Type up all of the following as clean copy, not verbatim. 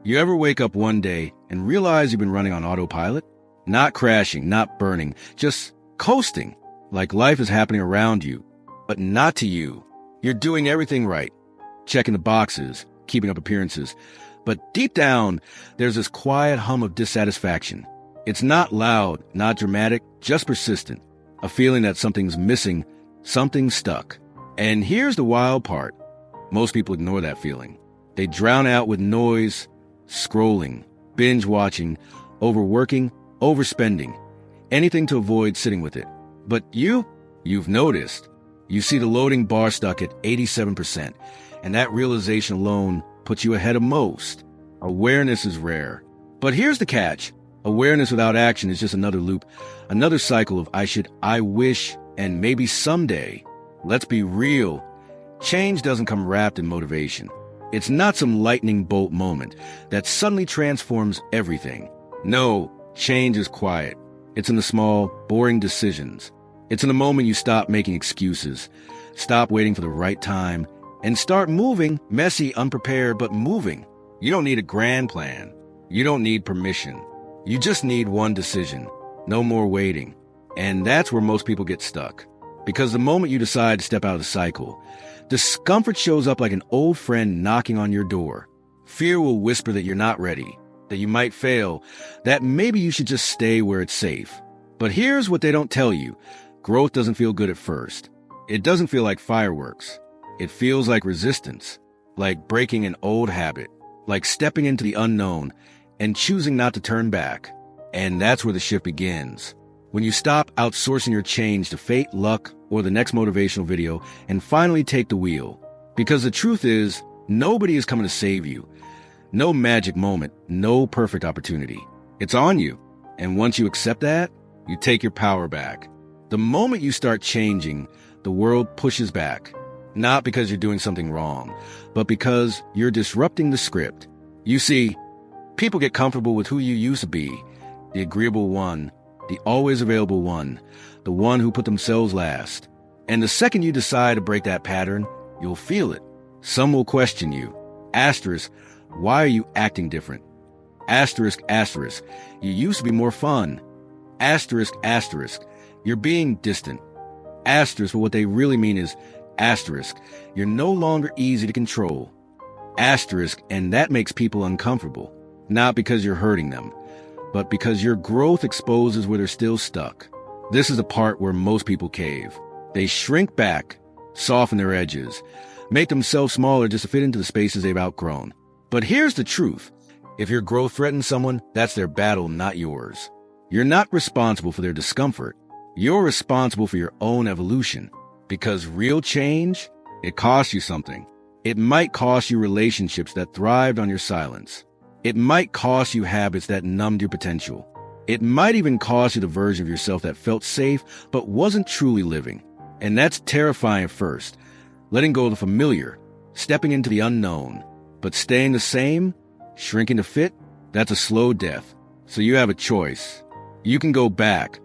You ever wake up one day and realize you've been running on autopilot? Not crashing, not burning, just coasting, like life is happening around you, but not to you. You're doing everything right, checking the boxes, keeping up appearances, but deep down, there's this quiet hum of dissatisfaction. It's not loud, not dramatic, just persistent, a feeling that something's missing, something's stuck. And here's the wild part. Most people ignore that feeling. They drown out with noise, scrolling, binge watching, overworking, overspending, anything to avoid sitting with it. But you've noticed. You see the loading bar stuck at 87%, and that realization alone puts you ahead of most. Awareness is rare. But here's the catch. Awareness without action is just another loop, another cycle of I should, I wish, and maybe someday. Let's be real. Change doesn't come wrapped in motivation. It's not some lightning bolt moment that suddenly transforms everything. No, change is quiet. It's in the small, boring decisions. It's in the moment you stop making excuses, stop waiting for the right time, and start moving, messy, unprepared, but moving. You don't need a grand plan. You don't need permission. You just need one decision. No more waiting. And that's where most people get stuck. Because the moment you decide to step out of the cycle, discomfort shows up like an old friend knocking on your door. Fear will whisper that you're not ready, that you might fail, that maybe you should just stay where it's safe. But here's what they don't tell you. Growth doesn't feel good at first. It doesn't feel like fireworks. It feels like resistance, like breaking an old habit, like stepping into the unknown and choosing not to turn back. And that's where the shift begins. When you stop outsourcing your change to fate, luck, or the next motivational video and finally take the wheel. Because the truth is, nobody is coming to save you. No magic moment, no perfect opportunity. It's on you. And once you accept that, you take your power back. The moment you start changing, the world pushes back. Not because you're doing something wrong, but because you're disrupting the script. You see, people get comfortable with who you used to be, the agreeable one, the always available one, the one who put themselves last. And the second you decide to break that pattern, you'll feel it. Some will question you. Asterisk, why are you acting different? Asterisk, asterisk, you used to be more fun. Asterisk, asterisk, you're being distant. Asterisk, but what they really mean is asterisk, you're no longer easy to control. Asterisk, and that makes people uncomfortable. Not because you're hurting them, but because your growth exposes where they're still stuck. This is the part where most people cave. They shrink back, soften their edges, make themselves smaller just to fit into the spaces they've outgrown. But here's the truth. If your growth threatens someone, that's their battle, not yours. You're not responsible for their discomfort. You're responsible for your own evolution. Because real change, it costs you something. It might cost you relationships that thrived on your silence. It might cost you habits that numbed your potential. It might even cost you the version of yourself that felt safe but wasn't truly living. And that's terrifying at first. Letting go of the familiar, stepping into the unknown. But staying the same, shrinking to fit, that's a slow death. So you have a choice. You can go back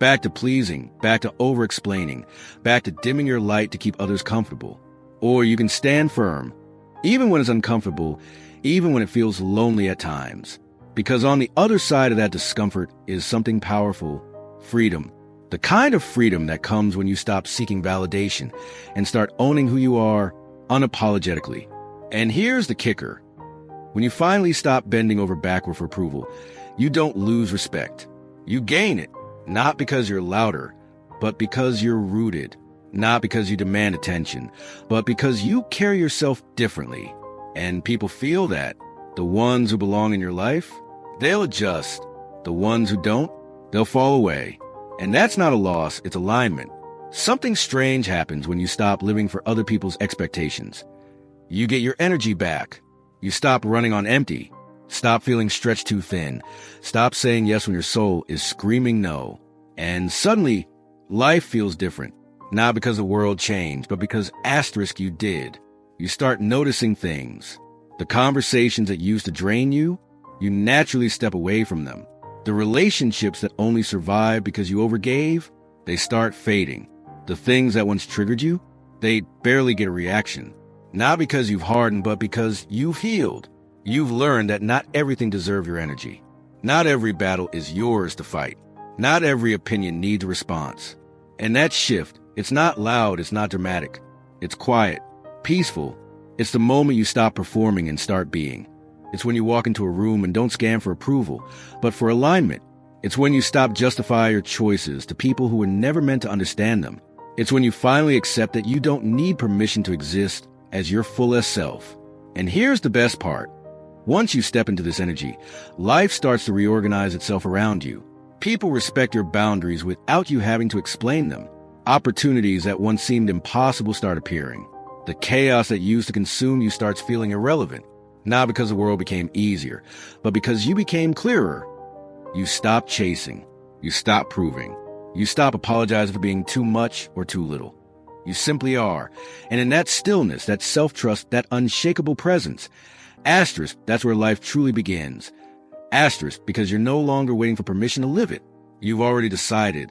to pleasing, back to over-explaining, back to dimming your light to keep others comfortable. Or you can stand firm, even when it's uncomfortable, even when it feels lonely at times. Because on the other side of that discomfort is something powerful, freedom. The kind of freedom that comes when you stop seeking validation and start owning who you are unapologetically. And here's the kicker. When you finally stop bending over backward for approval, you don't lose respect. You gain it, not because you're louder, but because you're rooted. Not because you demand attention, but because you carry yourself differently. And people feel that. The ones who belong in your life, they'll adjust. The ones who don't, they'll fall away. And that's not a loss, it's alignment. Something strange happens when you stop living for other people's expectations. You get your energy back. You stop running on empty. Stop feeling stretched too thin. Stop saying yes when your soul is screaming no. And suddenly, life feels different. Not because the world changed, but because asterisk you did. You start noticing things. The conversations that used to drain you, you naturally step away from them. The relationships that only survive because you overgave, they start fading. The things that once triggered you, they barely get a reaction. Not because you've hardened, but because you've healed. You've learned that not everything deserves your energy. Not every battle is yours to fight. Not every opinion needs a response. And that shift, it's not loud, it's not dramatic. It's quiet, peaceful. It's the moment you stop performing and start being. It's when you walk into a room and don't scan for approval, but for alignment. It's when you stop justifying your choices to people who were never meant to understand them. It's when you finally accept that you don't need permission to exist as your fullest self. And here's the best part. Once you step into this energy, life starts to reorganize itself around you. People respect your boundaries without you having to explain them. Opportunities that once seemed impossible start appearing. The chaos that used to consume you starts feeling irrelevant. Not because the world became easier, but because you became clearer. You stop chasing. You stop proving. You stop apologizing for being too much or too little. You simply are. And in that stillness, that self-trust, that unshakable presence, asterisk, that's where life truly begins. Asterisk, because you're no longer waiting for permission to live it. You've already decided